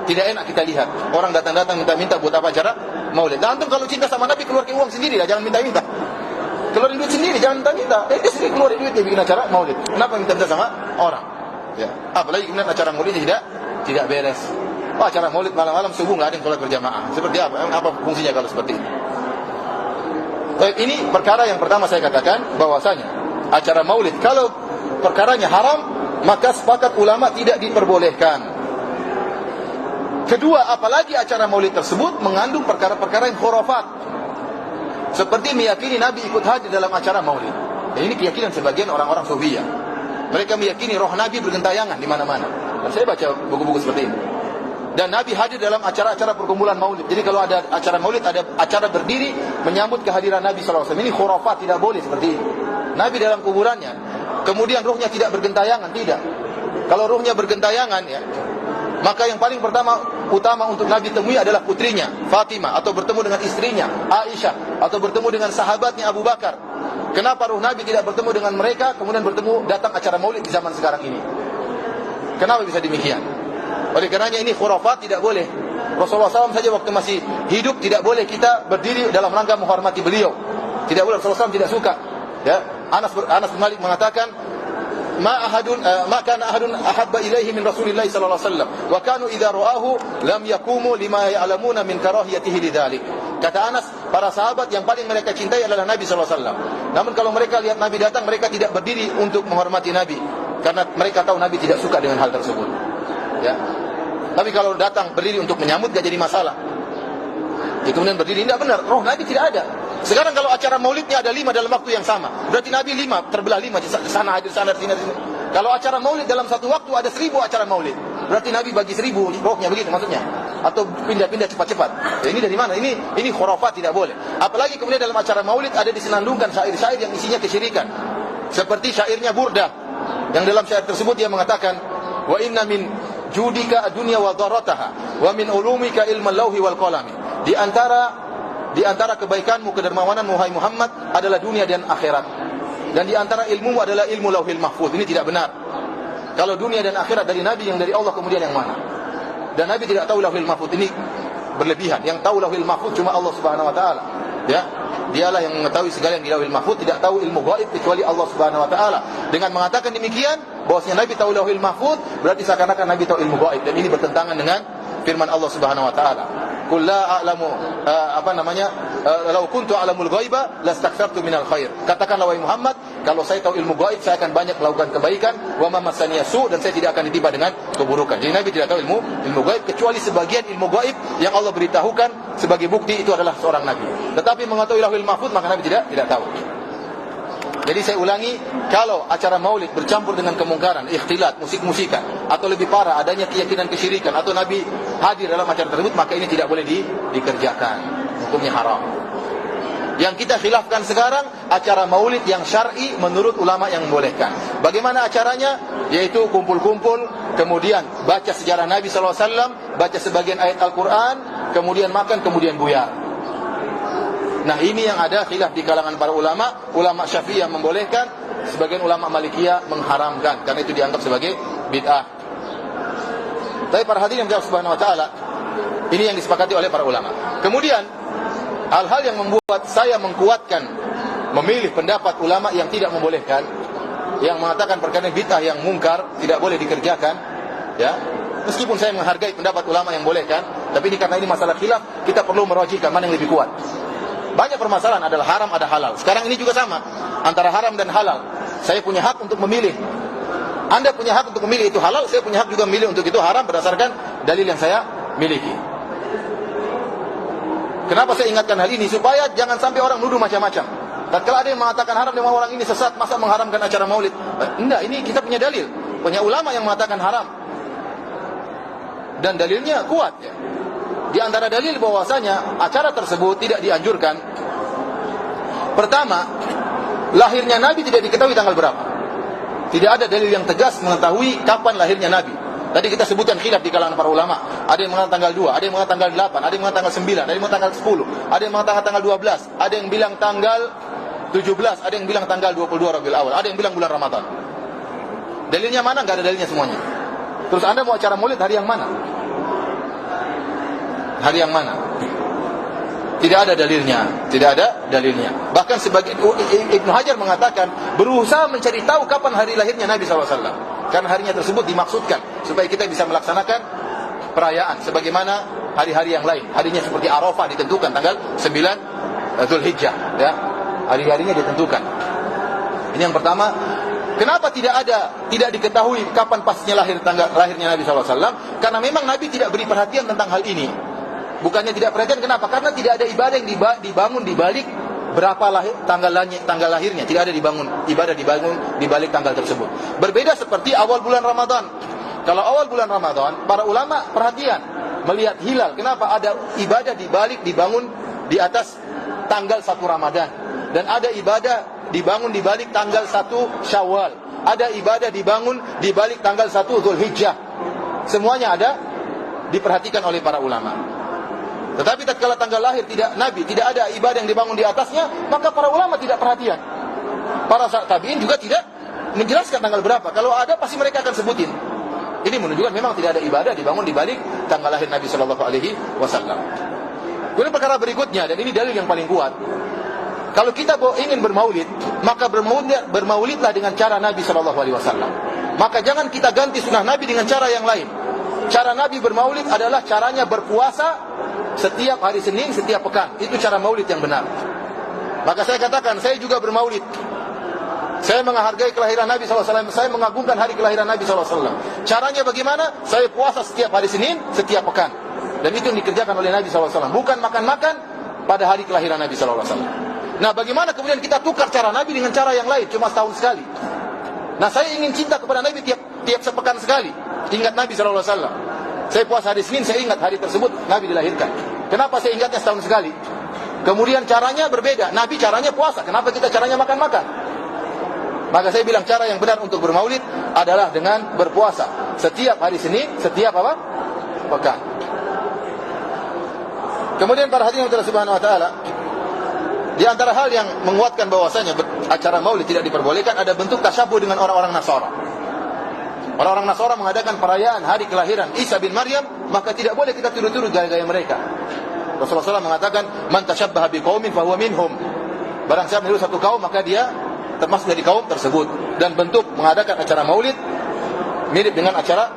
tidak enak kita lihat. Orang datang-datang minta-minta buat apa acara maulid. Dan antum kalau cinta sama Nabi, keluarkan uang sendiri lah, jangan minta-minta. Keluarin duit sendiri, jangan minta-minta. Dia sendiri keluarin duit, dia bikin acara maulid. Kenapa minta-minta sama orang? Ya. Apalagi kemudian acara maulid tidak beres. Oh, acara maulid malam-malam subuh nggak ada yang sholat berjamaah. Seperti apa? Apa fungsinya kalau seperti ini? Baik, ini perkara yang pertama saya katakan bahwasanya acara maulid kalau perkaranya haram, maka sepakat ulama tidak diperbolehkan. Kedua, apalagi acara maulid tersebut mengandung perkara-perkara yang khurafat, seperti meyakini Nabi ikut hadir dalam acara maulid. Dan ini keyakinan sebagian orang-orang Sufiyah. Mereka meyakini roh Nabi bergentayangan di mana-mana. Dan saya baca buku-buku seperti ini. Dan Nabi hadir dalam acara-acara perkumpulan maulid. Jadi kalau ada acara maulid, ada acara berdiri menyambut kehadiran Nabi SAW. Ini khurafat, tidak boleh seperti ini. Nabi dalam kuburannya, kemudian ruhnya tidak bergentayangan, tidak. Kalau ruhnya bergentayangan, ya, maka yang paling utama untuk Nabi temui adalah putrinya Fatimah, atau bertemu dengan istrinya Aisyah, atau bertemu dengan sahabatnya Abu Bakar. Kenapa ruh Nabi tidak bertemu dengan mereka, kemudian datang acara maulid di zaman sekarang ini? Kenapa bisa demikian? Oleh karenanya ini khurafat, tidak boleh. Rasulullah SAW saja waktu masih hidup tidak boleh kita berdiri dalam rangka menghormati beliau. Tidak boleh, Rasulullah SAW tidak suka. Ya, Anas bin Malik mengatakan, ma kana ahadun ahabba ilaihi min Rasulillah sallallahu alaihi wasallam wa kanu idza ra'ahu lam yaqumu lima ya'lamuna min karahiyatihi lidzalik. Kata Anas, para sahabat yang paling mereka cintai adalah Nabi sallallahu alaihi wasallam. Namun kalau mereka lihat Nabi datang, mereka tidak berdiri untuk menghormati Nabi karena mereka tahu Nabi tidak suka dengan hal tersebut. Ya. Tapi kalau datang berdiri untuk menyambut gak jadi masalah. Ya, kemudian berdiri tidak benar, roh Nabi tidak ada. Sekarang kalau acara maulidnya ada 5 dalam waktu yang sama, berarti Nabi 5 terbelah 5, sana hadir sana sini. Kalau acara maulid dalam satu waktu ada 1000 acara maulid, berarti Nabi bagi 1000 rohnya, begitu maksudnya. Atau pindah-pindah cepat-cepat. Ya, ini dari mana? Ini khurafat, tidak boleh. Apalagi kemudian dalam acara maulid ada disenandungkan syair-syair yang isinya kesyirikan. Seperti syairnya Burdah, yang dalam syair tersebut dia mengatakan, wa inna min judika dunya wa dharataha wa min ulumika ilmal lauhi wal qalami. Di antara kebaikanmu, kedermawananmu wahai Muhammad adalah dunia dan akhirat. Dan di antara ilmumu adalah ilmu lauhil mahfuz. Ini tidak benar. Kalau dunia dan akhirat dari Nabi, yang dari Allah kemudian yang mana? Dan Nabi tidak tahu lauhil mahfuz, ini berlebihan. Yang tahu lauhil mahfuz cuma Allah Subhanahu wa taala. Ya. Dialah yang mengetahui segala yang di lauhil mahfuz, tidak tahu ilmu gaib kecuali Allah Subhanahu wa taala. Dengan mengatakan demikian, bahwasanya Nabi tahu lauhil mahfuz, berarti seakan-akan Nabi tahu ilmu gaib, dan ini bertentangan dengan firman Allah Subhanahu wa taala. Qul la a'lamu law kuntu a'lamul ghaiba lastakthartu minal khair. Katakanlah wahai Muhammad, kalau saya tahu ilmu gaib, saya akan banyak melakukan kebaikan, wa ma massaniya su, dan saya tidak akan ditiba dengan keburukan. Jadi Nabi tidak tahu ilmu gaib, kecuali sebagian ilmu gaib yang Allah beritahukan sebagai bukti itu adalah seorang nabi. Tetapi mengetahui lauhil mahfuz, maka Nabi tidak tahu. Jadi saya ulangi, kalau acara maulid bercampur dengan kemungkaran, ikhtilat, musik-musikan, atau lebih parah adanya keyakinan kesyirikan, atau Nabi hadir dalam acara tersebut, maka ini tidak boleh dikerjakan. Hukumnya haram. Yang kita khilafkan sekarang, acara maulid yang syar'i menurut ulama yang membolehkan. Bagaimana acaranya? Yaitu kumpul-kumpul, kemudian baca sejarah Nabi SAW, baca sebagian ayat Al-Quran, kemudian makan, kemudian buyar. Nah, ini yang ada khilaf di kalangan para ulama. Ulama Syafi'iyah membolehkan, sebagian ulama Malikiyah mengharamkan, karena itu dianggap sebagai bid'ah. Tapi para hadirin yang Subhanahu wa taala, ini yang disepakati oleh para ulama. Kemudian hal-hal yang membuat saya mengkuatkan memilih pendapat ulama yang tidak membolehkan, yang mengatakan perkara bid'ah yang mungkar tidak boleh dikerjakan, ya. Meskipun saya menghargai pendapat ulama yang bolehkan, tapi karena ini masalah khilaf, kita perlu merajihkan mana yang lebih kuat. Banyak permasalahan adalah haram, ada halal. Sekarang ini juga sama, antara haram dan halal. Saya punya hak untuk memilih. Anda punya hak untuk memilih itu halal, saya punya hak juga memilih untuk itu haram berdasarkan dalil yang saya miliki. Kenapa saya ingatkan hal ini? Supaya jangan sampai orang nuduh macam-macam. Tatkala ada yang mengatakan haram, dia orang ini sesat, masa mengharamkan acara maulid? Enggak, ini kita punya dalil. Punya ulama yang mengatakan haram. Dan dalilnya kuat, ya. Di antara dalil bahwasanya acara tersebut tidak dianjurkan. Pertama, lahirnya Nabi tidak diketahui tanggal berapa. Tidak ada dalil yang tegas mengetahui kapan lahirnya Nabi. Tadi kita sebutkan khilaf di kalangan para ulama. Ada yang mengatakan tanggal 2, ada yang mengatakan tanggal 8, ada yang mengatakan tanggal 9, ada yang mengatakan tanggal 10, ada yang mengatakan tanggal 12, ada yang bilang tanggal 17, ada yang bilang tanggal 22 Rabiul Awal, ada yang bilang bulan Ramadan. Dalilnya mana? Enggak ada dalilnya semuanya. Terus Anda mau acara maulid hari yang mana? Hari yang mana? Tidak ada dalilnya, tidak ada dalilnya. Bahkan sebagian Ibnu Hajar mengatakan berusaha mencari tahu kapan hari lahirnya Nabi SAW, karena harinya tersebut dimaksudkan supaya kita bisa melaksanakan perayaan sebagaimana hari-hari yang lain. Harinya seperti Arafah ditentukan tanggal 9 Zulhijjah, ya. Hari-harinya ditentukan. Ini yang pertama. Kenapa tidak diketahui kapan pastinya lahirnya Nabi SAW? Karena memang Nabi tidak beri perhatian tentang hal ini. Bukannya tidak perhatian, kenapa? Karena tidak ada ibadah yang dibangun di balik berapa tanggal lahirnya. Tidak ada ibadah dibangun di balik tanggal tersebut. Berbeda seperti awal bulan Ramadan. Kalau awal bulan Ramadan, para ulama perhatian melihat hilal. Kenapa? Ada ibadah dibangun di atas tanggal 1 Ramadan. Dan ada ibadah dibangun di balik tanggal 1 Syawal. Ada ibadah dibangun di balik tanggal 1 Zulhijjah. Semuanya ada diperhatikan oleh para ulama. Tetapi tatkala tanggal lahir Nabi tidak ada ibadah yang dibangun di atasnya, maka para ulama tidak perhatian. Para tabi'in juga tidak menjelaskan tanggal berapa. Kalau ada pasti mereka akan sebutin. Ini menunjukkan memang tidak ada ibadah dibangun di balik tanggal lahir Nabi sallallahu alaihi wasallam. Kemudian perkara berikutnya, dan ini dalil yang paling kuat. Kalau kita ingin bermaulid, maka bermaulidlah dengan cara Nabi sallallahu alaihi wasallam. Maka jangan kita ganti sunnah Nabi dengan cara yang lain. Cara Nabi bermaulid adalah caranya berpuasa setiap hari Senin, setiap pekan. Itu cara maulid yang benar. Maka saya katakan, saya juga bermaulid. Saya menghargai kelahiran Nabi SAW. Saya mengagungkan hari kelahiran Nabi SAW. Caranya bagaimana? Saya puasa setiap hari Senin, setiap pekan. Dan itu yang dikerjakan oleh Nabi SAW. Bukan makan-makan pada hari kelahiran Nabi SAW. Nah, bagaimana kemudian kita tukar cara Nabi dengan cara yang lain, cuma setahun sekali? Nah, saya ingin cinta kepada Nabi tiap sepekan sekali. Ingat Nabi SAW. Saya puasa hari Senin, saya ingat hari tersebut Nabi dilahirkan. Kenapa saya ingatnya setahun sekali? Kemudian caranya berbeda. Nabi caranya puasa, kenapa kita caranya makan-makan? Maka saya bilang cara yang benar untuk bermaulid adalah dengan berpuasa setiap hari Senin, setiap apa? Pekan. Kemudian para hadirin Allah Subhanahu wa taala, di antara hal yang menguatkan bahwasanya acara maulid tidak diperbolehkan ada bentuk tasyabuh dengan orang-orang Nasara. Orang-orang Nasara mengadakan perayaan hari kelahiran Isa bin Maryam, maka tidak boleh kita tiru-tiru gaya-gaya mereka. Rasulullah SAW mengatakan, "Man tashabbaha biqaumin fahuwa minhum." Barang siapa meniru satu kaum, maka dia termasuk dari kaum tersebut. Dan bentuk mengadakan acara maulid mirip dengan acara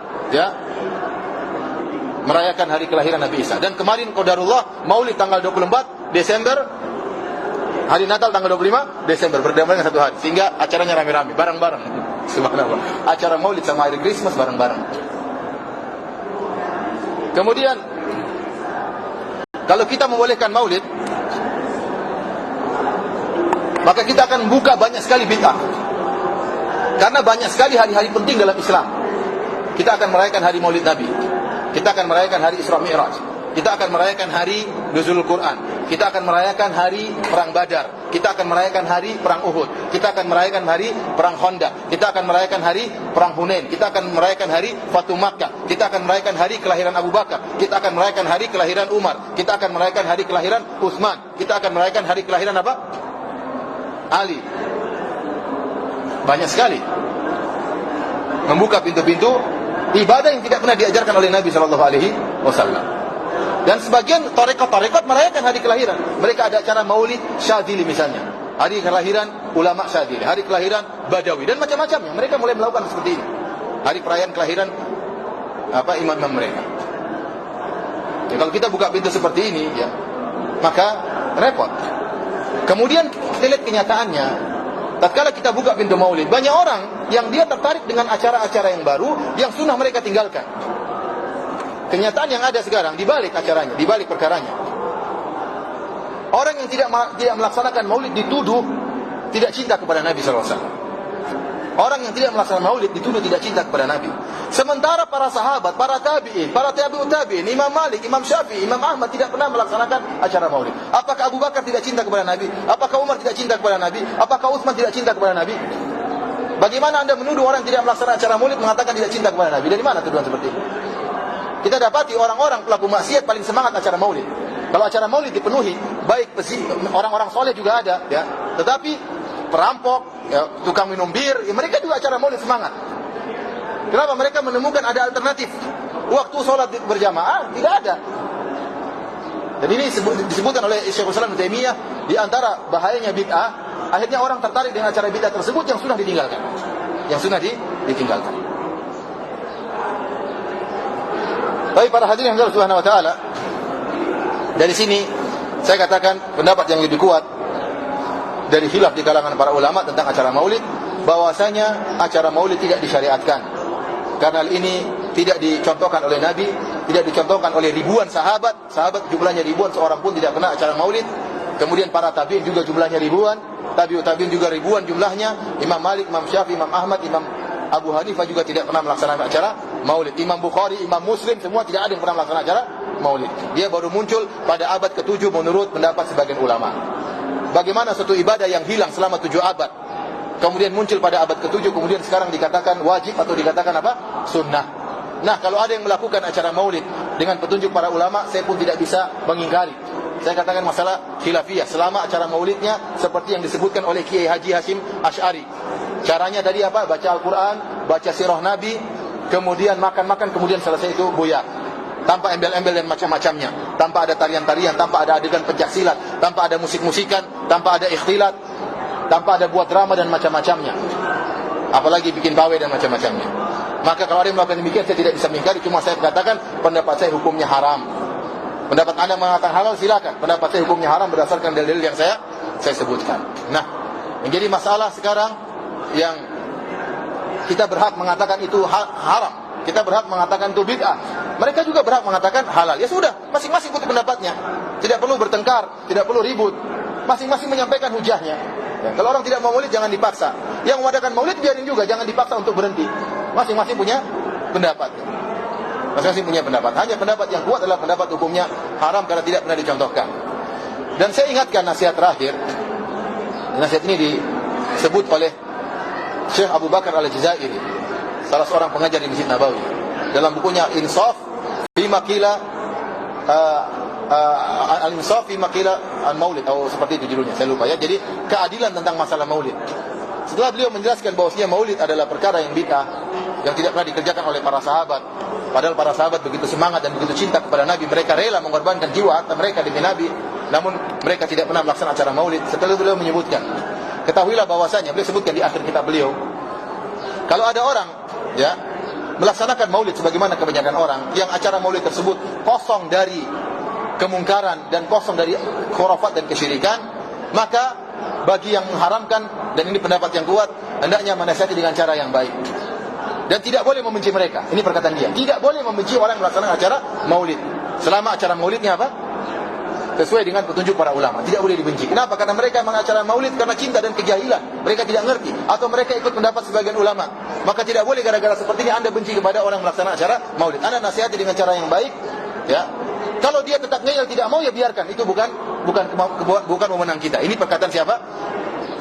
merayakan hari kelahiran Nabi Isa. Dan kemarin qadarullah maulid tanggal 24 Desember, hari Natal tanggal 25 Desember, berdamai dengan satu hari, sehingga acaranya rame-rame, bareng-bareng. Subhanallah. Acara maulid sama hari Christmas bareng-bareng. Kemudian kalau kita membolehkan maulid, maka kita akan buka banyak sekali bid'ah. Karena banyak sekali hari-hari penting dalam Islam. Kita akan merayakan hari maulid Nabi, kita akan merayakan hari Isra Mi'raj, kita akan merayakan hari Nuzulul Quran, kita akan merayakan hari Perang Badar, kita akan merayakan hari Perang Uhud, kita akan merayakan hari Perang Khandaq, kita akan merayakan hari Perang Hunain, kita akan merayakan hari Fatu Makkah, kita akan merayakan hari kelahiran Abu Bakar, kita akan merayakan hari kelahiran Umar, kita akan merayakan hari kelahiran Utsman, kita akan merayakan hari kelahiran apa? Ali. Banyak sekali. Membuka pintu-pintu ibadah yang tidak pernah diajarkan oleh Nabi SAW. Dan sebagian tarekat-tarekat merayakan hari kelahiran. Mereka ada acara maulid Syadzili misalnya, hari kelahiran ulama Syadzili, hari kelahiran Badawi dan macam-macamnya. Mereka mulai melakukan seperti ini. Hari perayaan kelahiran imam-imam mereka. Ya, kalau kita buka pintu seperti ini, ya, maka repot. Kemudian kita lihat kenyataannya. Tatkala kita buka pintu maulid, banyak orang yang dia tertarik dengan acara-acara yang baru yang sunnah mereka tinggalkan. Kenyataan yang ada sekarang dibalik acaranya, dibalik perkaranya. Orang yang tidak melaksanakan maulid dituduh tidak cinta kepada Nabi SAW. Orang yang tidak melaksanakan maulid dituduh tidak cinta kepada Nabi. Sementara para sahabat, para tabi'in, para tabi'ut tabi'in, Imam Malik, Imam Syafi'i, Imam Ahmad tidak pernah melaksanakan acara maulid. Apakah Abu Bakar tidak cinta kepada Nabi? Apakah Umar tidak cinta kepada Nabi? Apakah Utsman tidak cinta kepada Nabi? Bagaimana Anda menuduh orang yang tidak melaksanakan acara maulid mengatakan tidak cinta kepada Nabi? Dari mana tuduhan seperti itu? Kita dapati orang-orang pelaku maksiat paling semangat acara maulid. Kalau acara maulid dipenuhi, baik orang-orang soleh juga ada, ya. Tetapi perampok, ya, tukang minum bir, ya, mereka juga acara maulid semangat. Kenapa? Mereka menemukan ada alternatif. Waktu sholat berjamaah tidak ada. Dan ini disebutkan oleh Syekhul Islam Ibnu Taimiyah di antara bahayanya bid'ah. Akhirnya orang tertarik dengan acara bid'ah tersebut yang sudah ditinggalkan. Yang sudah ditinggalkan. Tapi para hadirin yang Allah Subhanahu wa taala, dari sini saya katakan pendapat yang lebih kuat dari khilaf di kalangan para ulama tentang acara maulid, bahwasanya acara maulid tidak disyariatkan. Karena ini tidak dicontohkan oleh Nabi, tidak dicontohkan oleh ribuan sahabat. Sahabat jumlahnya ribuan, seorang pun tidak pernah acara maulid. Kemudian para tabi'in juga jumlahnya ribuan, tabi'ut tabi'in juga ribuan jumlahnya. Imam Malik, Imam Syafi'i, Imam Ahmad, Imam Abu Hanifah juga tidak pernah melaksanakan acara maulid. Imam Bukhari, Imam Muslim, semua tidak ada yang pernah melaksanakan acara maulid. Dia baru muncul pada abad ke-7 menurut pendapat sebagian ulama. Bagaimana suatu ibadah yang hilang selama 7 abad, kemudian muncul pada abad ke-7, kemudian sekarang dikatakan wajib atau dikatakan apa? Sunnah. Nah, kalau ada yang melakukan acara maulid dengan petunjuk para ulama, saya pun tidak bisa mengingkari. Saya katakan masalah khilafiyah, selama acara maulidnya seperti yang disebutkan oleh Kiai Haji Hashim Asy'ari. Caranya tadi apa? Baca Al-Quran, baca sirah Nabi, kemudian makan-makan, kemudian selesai itu buya. Tanpa embel-embel dan macam-macamnya, tanpa ada tarian-tarian, tanpa ada adegan pencaksilat, tanpa ada musik-musikan, tanpa ada ikhtilat, tanpa ada buat drama dan macam-macamnya, apalagi bikin pawai dan macam-macamnya. Maka kalau ada yang melakukan demikian, saya tidak bisa mengingkari. Cuma saya katakan pendapat saya hukumnya haram. Pendapat Anda mengatakan halal, silakan. Pendapat saya hukumnya haram berdasarkan dalil-dalil yang saya sebutkan. Nah, menjadi masalah sekarang yang kita berhak mengatakan itu haram, kita berhak mengatakan itu bid'ah, mereka juga berhak mengatakan halal. Ya sudah, masing-masing ikut pendapatnya. Tidak perlu bertengkar, tidak perlu ribut. Masing-masing menyampaikan hujahnya. Ya, kalau orang tidak mau maulid jangan dipaksa. Yang mengadakan maulid biarin juga, jangan dipaksa untuk berhenti. Masing-masing punya pendapat. Masing-masing punya pendapat. Hanya pendapat yang kuat adalah pendapat hukumnya haram karena tidak pernah dicontohkan. Dan saya ingatkan nasihat terakhir. Nasihat ini disebut oleh Syekh Abu Bakar Al-Jazairi, salah seorang pengajar di Masjid Nabawi, dalam bukunya Insaf fi Maqila Al-Insaf fi Maqila Al-Maulid, atau seperti itu judulnya, saya lupa ya. Jadi keadilan tentang masalah maulid. Setelah beliau menjelaskan bahwasanya maulid adalah perkara yang bid'ah, yang tidak pernah dikerjakan oleh para sahabat. Padahal para sahabat begitu semangat dan begitu cinta kepada Nabi, mereka rela mengorbankan jiwa harta mereka demi Nabi, namun mereka tidak pernah melaksanakan acara maulid. Setelah beliau menyebutkan, ketahuilah bahwasanya, beliau sebutkan di akhir kitab beliau, kalau ada orang ya melaksanakan maulid sebagaimana kebanyakan orang, yang acara maulid tersebut kosong dari kemungkaran dan kosong dari khurafat dan kesyirikan, maka bagi yang mengharamkan, dan ini pendapat yang kuat, hendaknya menasihati dengan cara yang baik. Dan tidak boleh membenci mereka. Ini perkataan dia. Tidak boleh membenci orang yang melaksanakan acara maulid. Selama acara maulidnya apa? Sesuai dengan petunjuk para ulama. Tidak boleh dibenci. Kenapa? Karena mereka mengacara maulid karena cinta dan kejahilan. Mereka tidak ngerti. Atau mereka ikut pendapat sebagian ulama. Maka tidak boleh gara-gara seperti ini Anda benci kepada orang melaksanakan acara maulid. Anda nasihati dengan cara yang baik. Ya. Kalau dia tetap ngeyel tidak mau, ya biarkan. Itu bukan memenang kita. Ini perkataan siapa?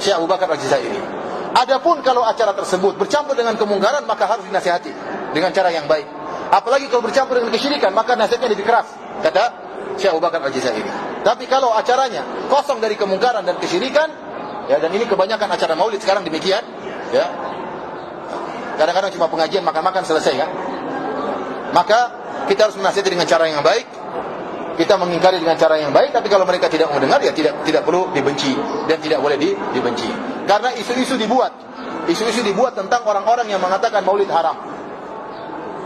Syekh Abu Bakar Al-Jazairi. Adapun kalau acara tersebut bercampur dengan kemungkaran, maka harus dinasihati dengan cara yang baik. Apalagi kalau bercampur dengan kesyirikan, maka nasihatnya lebih keras, kata Syekh Abu Bakar Al-Jazairi. Tapi kalau acaranya kosong dari kemungkaran dan kesyirikan, ya, dan ini kebanyakan acara maulid sekarang demikian, ya. Kadang-kadang cuma pengajian, makan-makan, selesai kan. Maka kita harus menasihati dengan cara yang baik. Kita mengingkari dengan cara yang baik, tapi kalau mereka tidak mau dengar, ya tidak perlu dibenci dan tidak boleh dibenci. Karena isu-isu dibuat tentang orang-orang yang mengatakan maulid haram.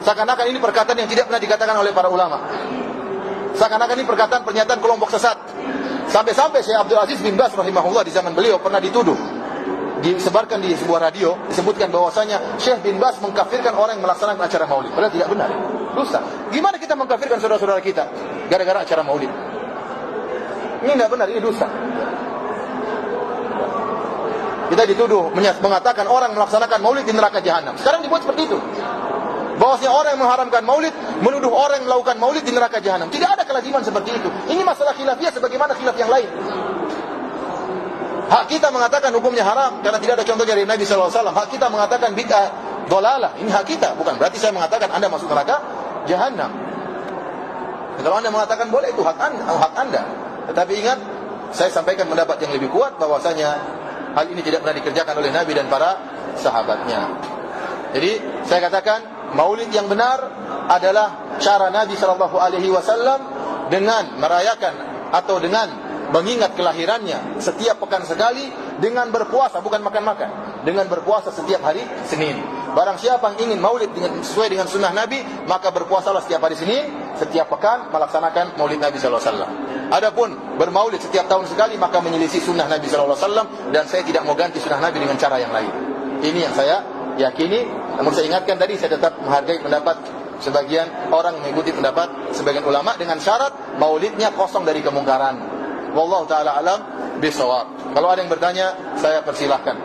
Seakan-akan ini perkataan yang tidak pernah dikatakan oleh para ulama. Seakan-akan ini pernyataan kelompok sesat. Sampai-sampai Syekh Abdul Aziz bin Baz rahimahullah di zaman beliau pernah dituduh, disebarkan di sebuah radio, disebutkan bahwasanya Syekh bin Baz mengkafirkan orang yang melaksanakan acara maulid. Padahal tidak benar. Dusta. Gimana kita mengkafirkan saudara-saudara kita gara-gara acara maulid? Ini tidak benar, ini dusta. Kita dituduh mengatakan orang melaksanakan maulid di neraka jahanam. Sekarang dibuat seperti itu. Bahwasanya orang yang mengharamkan maulid menuduh orang yang melakukan maulid di neraka jahanam. Tidak ada kelaziman seperti itu. Ini masalah khilafiyah sebagaimana khilaf yang lain. Hak kita mengatakan hukumnya haram karena tidak ada contoh dari Nabi SAW. Hak kita mengatakan bid'ah dolalah. Ini hak kita. Bukan berarti saya mengatakan Anda masuk neraka jahanam. Kalau Anda mengatakan boleh, itu hak Anda. Tetapi ingat, saya sampaikan pendapat yang lebih kuat bahwasanya hal ini tidak pernah dikerjakan oleh Nabi dan para sahabatnya. Jadi saya katakan maulid yang benar adalah cara Nabi SAW dengan merayakan atau dengan mengingat kelahirannya setiap pekan sekali dengan berpuasa, bukan makan-makan, dengan berpuasa setiap hari Senin. Barang siapa yang ingin maulid sesuai dengan sunnah Nabi, maka berpuasalah setiap hari Senin, setiap pekan melaksanakan maulid Nabi SAW. Adapun bermaulid setiap tahun sekali, maka menyelisih sunnah Nabi SAW, dan saya tidak mau ganti sunnah Nabi dengan cara yang lain. Ini yang saya yakini. Namun saya ingatkan tadi, saya tetap menghargai pendapat sebagian orang, mengikuti pendapat sebagian ulama dengan syarat maulidnya kosong dari kemungkaran. Wallahu ta'ala alam bisawab. Kalau ada yang bertanya, saya persilahkan.